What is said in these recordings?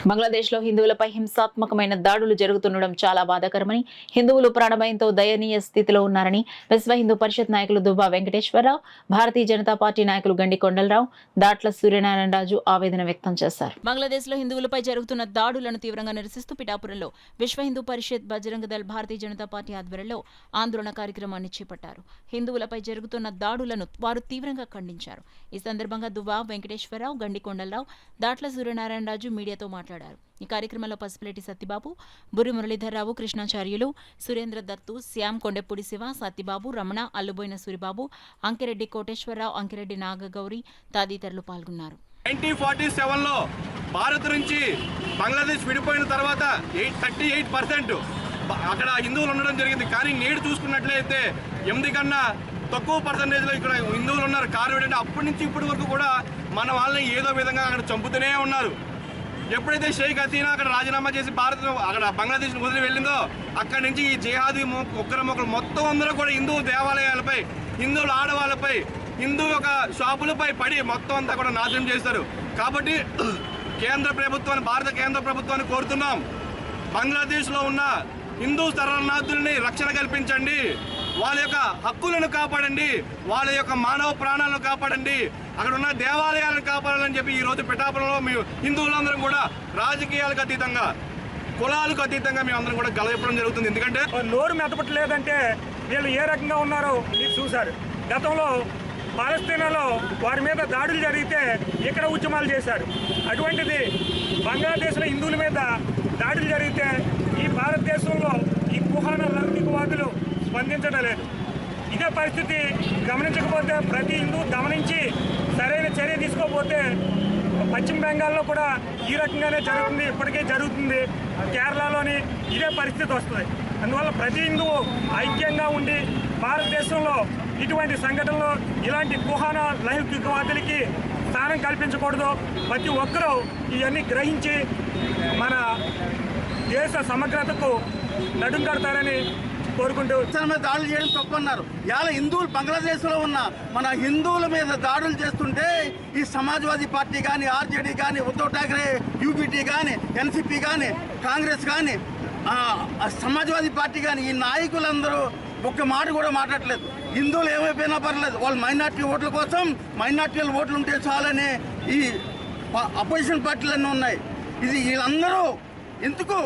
బంగ్లాదేశ్లో హిందువులపై హింసాత్మకమైన దాడులు జరుగుతుండడం చాలా బాధాకరమని, హిందువులు ప్రాణభయంతో దయనీయ స్థితిలో ఉన్నారని విశ్వ హిందూ పరిషత్ నాయకులు దుబ్బా వెంకటేశ్వరరావు, భారతీయ జనతా పార్టీ నాయకులు గండి కొండలరావు, దాట్ల సూర్యనారాయణరాజు ఆవేదన వ్యక్తం చేశారు. బంగ్లాదేశ్లో హిందువులపై జరుగుతున్న దాడులను తీవ్రంగా నిరసిస్తూ పిఠాపురంలో విశ్వ హిందూ పరిషత్ బజరంగ దళ్ భారతీయ జనతా పార్టీ ఆధ్వర్యంలో ఆందోళన కార్యక్రమాన్ని చేపట్టారు. హిందువులపై జరుగుతున్న దాడులను వారు తీవ్రంగా ఖండించారు. ఈ సందర్భంగా దుబ్బా వెంకటేశ్వరరావు, గండి కొండలరావు, దాట్ల సూర్యనారాయణరాజు మీడియాతో మాట్లాడారు. ఈ కార్యక్రమంలో పసుపులేటి సత్యబాబు, బుర్రి మురళీధర్రావు, కృష్ణాచార్యులు, సురేంద్ర దత్తు, శ్యామ్, కొండెపూడి శివ, సత్యబాబు, రమణ, అల్లుబోయిన సూరిబాబు, అంకిరెడ్డి కోటేశ్వరరావు, అంకిరెడ్డి నాగగౌరి తదితరులు పాల్గొన్నారు. 1947లో భారత్ నుంచి బంగ్లాదేశ్ విడిపోయిన తర్వాత 38% అక్కడ హిందువులు ఉండడం జరిగింది. కానీ నేడు చూసుకున్నట్లయితే 8 కన్నా తక్కువ పర్సంటేజ్లో ఇక్కడ హిందువులు ఉన్నారు. కారణం ఏంటంటే అప్పటి నుంచి ఇప్పటి వరకు కూడా మన వాళ్ళని ఏదో విధంగా అక్కడ చంపుతూనే ఉన్నారు. ఎప్పుడైతే షేక్ హసీనా అక్కడ రాజీనామా చేసి అక్కడ బంగ్లాదేశ్ని వదిలి వెళ్ళిందో అక్కడి నుంచి ఈ జిహాదీ మొక్కలు మొత్తం అందరూ కూడా హిందూ దేవాలయాలపై, హిందువుల ఆడవాళ్ళపై, హిందూ యొక్క షాపులపై పడి మొత్తం అంతా కూడా నాశనం చేస్తారు. కాబట్టి భారత కేంద్ర ప్రభుత్వాన్ని కోరుతున్నాం, బంగ్లాదేశ్లో ఉన్న హిందూ శరణార్థుల్ని రక్షణ కల్పించండి, వాళ్ళ యొక్క హక్కులను కాపాడండి, వాళ్ళ యొక్క మానవ ప్రాణాలను కాపాడండి, అక్కడ ఉన్న దేవాలయాలను కాపాడాలని చెప్పి ఈరోజు పిఠాపురంలో మేము హిందువులందరం కూడా రాజకీయాలకు అతీతంగా, కులాలకు అతీతంగా మేము అందరం కూడా గలయపడం జరుగుతుంది. ఎందుకంటే నోరు మెతపట్లేదంటే వీళ్ళు ఏ రకంగా ఉన్నారో మీరు చూశారు. గతంలో పాలస్తీనాలో వారి మీద దాడులు జరిగితే ఇక్కడ ఉద్యమాలు చేశారు. అటువంటిది బంగ్లాదేశ్లో హిందువుల మీద దాడులు జరిగితే ఈ భారతదేశంలో ఈ కుహాన లౌకికవాదులు స్పందించడం లేదు. ఇదే పరిస్థితి గమనించకపోతే, ప్రతి హిందూ గమనించి సరైన చర్య తీసుకోకపోతే పశ్చిమ బెంగాల్లో కూడా ఈ రకంగానే జరుగుతుంది, ఇప్పటికే జరుగుతుంది. కేరళలోని ఇదే పరిస్థితి వస్తుంది. అందువల్ల ప్రతి హిందువు ఐక్యంగా ఉండి భారతదేశంలో ఇటువంటి సంఘటనలు, ఇలాంటి కుహాన లౌకికవాదులకి స్థానం కల్పించకూడదు. ప్రతి ఒక్కరూ ఇవన్నీ గ్రహించి మన దేశ సమగ్రతకు నడుం కడతారని కోరుకుంటూ దాడులు చేయడం తప్పన్నారు. ఇవాళ హిందువులు బంగ్లాదేశ్లో ఉన్న మన హిందువుల మీద దాడులు చేస్తుంటే ఈ సమాజ్వాదీ పార్టీ కానీ, ఆర్జేడీ కానీ, ఉద్ధవ్ ఠాక్రే యూపీటీ కానీ, ఎన్సీపీ కానీ, కాంగ్రెస్ కానీ, సమాజ్వాదీ పార్టీ కానీ, ఈ నాయకులందరూ ఒక్క మాట కూడా మాట్లాడలేదు. హిందువులు ఏమైపోయినా పర్లేదు, వాళ్ళు మైనార్టీ ఓట్ల కోసం, మైనార్టీల ఓట్లు ఉంటే చాలనే ఈ అపోజిషన్ పార్టీలన్నీ ఉన్నాయి. ఇది వీళ్ళందరూ ఎందుకు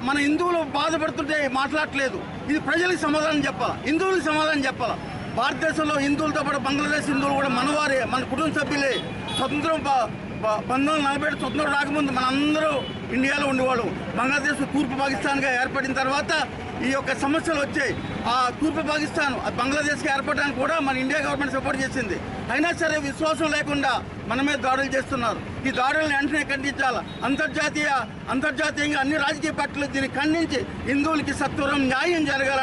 మన హిందువులు బాధపడుతుంటే మాట్లాడట్లేదు. ఇది ప్రజలకు సమాధానం చెప్పాలా, హిందువులకు సమాధానం చెప్పాలా. భారతదేశంలో హిందువులతో పాటు బంగ్లాదేశ్ హిందువులు కూడా మనవారే, మన కుటుంబ సభ్యులే. స్వతంత్రం 1947 స్వతంత్రం రాకముందు మనందరూ ఇండియాలో ఉండేవాళ్ళు. బంగ్లాదేశ్ తూర్పు పాకిస్తాన్గా ఏర్పడిన తర్వాత ఈ యొక్క సమస్యలు వచ్చాయి. ఆ తూర్పు పాకిస్తాన్ బంగ్లాదేశ్కి ఏర్పడడానికి కూడా మన ఇండియా గవర్నమెంట్ సపోర్ట్ చేసింది. అయినా సరే విశ్వాసం లేకుండా మన మీద దాడులు చేస్తున్నారు. ఈ దాడులను వెంటనే ఖండించాలి. అంతర్జాతీయంగా అన్ని రాజకీయ పార్టీలు దీన్ని ఖండించి హిందువులకి సత్వరం న్యాయం జరగాలని